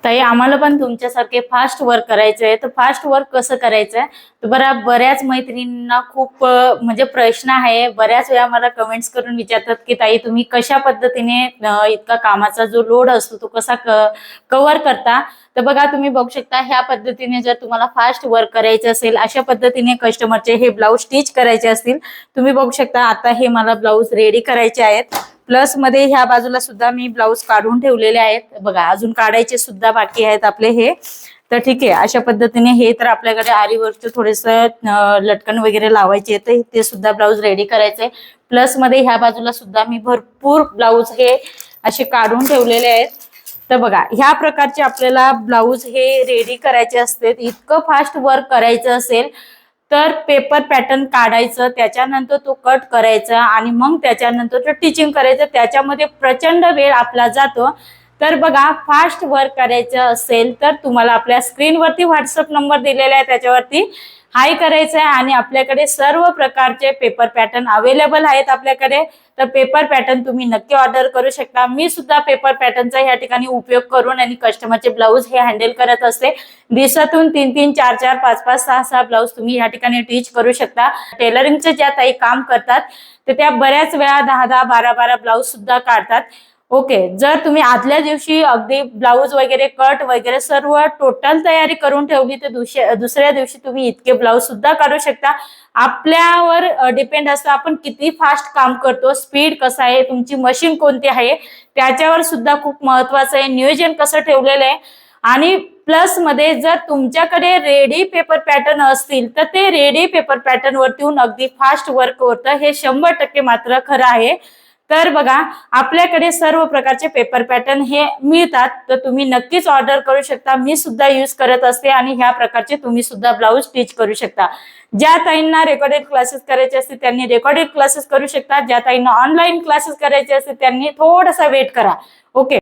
ताई आम्हाला पण तुमच्यासारखे फास्ट वर्क करायचं आहे, तर फास्ट वर्क कसं करायचं आहे? तर बऱ्याच मैत्रिणींना खूप म्हणजे प्रश्न आहे. बऱ्याच वेळा मला कमेंट्स करून विचारतात, की ताई तुम्ही कशा पद्धतीने इतका कामाचा जो लोड असतो तो कसा कव्हर करता? तर बघा तुम्ही बघू शकता ह्या पद्धतीने जर तुम्हाला फास्ट वर्क करायचं असेल, अशा पद्धतीने कस्टमरचे हे ब्लाऊज स्टिच करायचे असतील, तुम्ही बघू शकता आता हे मला ब्लाऊज रेडी करायचे आहेत. प्लस मध्ये ह्या बाजूला सुद्धा मी ब्लाऊज काढून ठेवलेले आहेत. बघा अजून काढायचे सुद्धा बाकी आहेत आपले हे. तर ठीक आहे, अशा पद्धतीने हे तर आपल्याकडे आरी वर्कचं थोडेस लटकन वगैरे लावायचे तर ते सुद्धा ब्लाऊज रेडी करायचंय. प्लस मध्ये ह्या बाजूला सुद्धा मी भरपूर ब्लाऊज हे असे काढून ठेवलेले आहेत. तर बघा ह्या प्रकारचे आपल्याला ब्लाऊज हे रेडी करायचे असते. इतकं फास्ट वर्क करायचं असेल तर पेपर पॅटर्न काढायचं, त्याच्यानंतर तो कट करायचा आणि मग त्याच्यानंतर तो टिचिंग करायचं. त्याच्यामध्ये प्रचंड वेळ आपला जातो. तर बघा फास्ट वर्क करायचं असेल तर तुम्हाला आपल्या स्क्रीनवरती व्हॉट्सअप नंबर दिलेला आहे, त्याच्यावरती हाय करायचं आहे आणि आपल्याकडे सर्व प्रकारचे पेपर पॅटर्न अवेलेबल आहेत आपल्याकडे. तर पेपर पॅटर्न तुम्ही नक्की ऑर्डर करू शकता. मी सुद्धा पेपर पॅटर्नचा या ठिकाणी उपयोग करून आणि कस्टमरचे ब्लाऊज हे हँडल करत असते. दिवसातून 3-3, 4-4, 5-5, 6-6 ब्लाऊज तुम्ही या ठिकाणी टीच करू शकता. टेलरिंगचे ज्या ताई काम करतात तर त्या बऱ्याच वेळा 10-10, 12-12 ब्लाऊज सुद्धा काढतात. ओके, जर तुम्ही आदल्या दिवशी अगदी ब्लाऊज वगैरे कट वगैरे सर्व टोटल तयारी करून ठेवली तर दुसऱ्या दिवशी तुम्ही इतके ब्लाऊज सुद्धा काढू शकता. आपल्यावर डिपेंड असतं आपण किती फास्ट काम करतो, स्पीड कसा आहे, तुमची मशीन कोणती आहे त्याच्यावर सुद्धा खूप महत्वाचं आहे. नियोजन कसं ठेवलेलं आहे आणि प्लस मध्ये जर तुमच्याकडे रेडी पेपर पॅटर्न असतील तर ते रेडी पेपर पॅटर्न वरती अगदी फास्ट वर्क होतं, हे 100% मात्र खरं आहे. तर बघा आपल्याकडे सर्व प्रकारचे पेपर पॅटर्न हे मिळतात, तर तुम्ही नक्कीच ऑर्डर करू शकता. मी सुद्धा यूज करत असते आणि ह्या प्रकारचे तुम्ही सुद्धा ब्लाऊज स्टिच करू शकता. ज्या ताईंना रेकॉर्डेड क्लासेस करायचे असतील त्यांनी रेकॉर्डेड क्लासेस करू शकता. ज्या ताईंना ऑनलाईन क्लासेस करायचे असतील त्यांनी थोडासा वेट करा. ओके.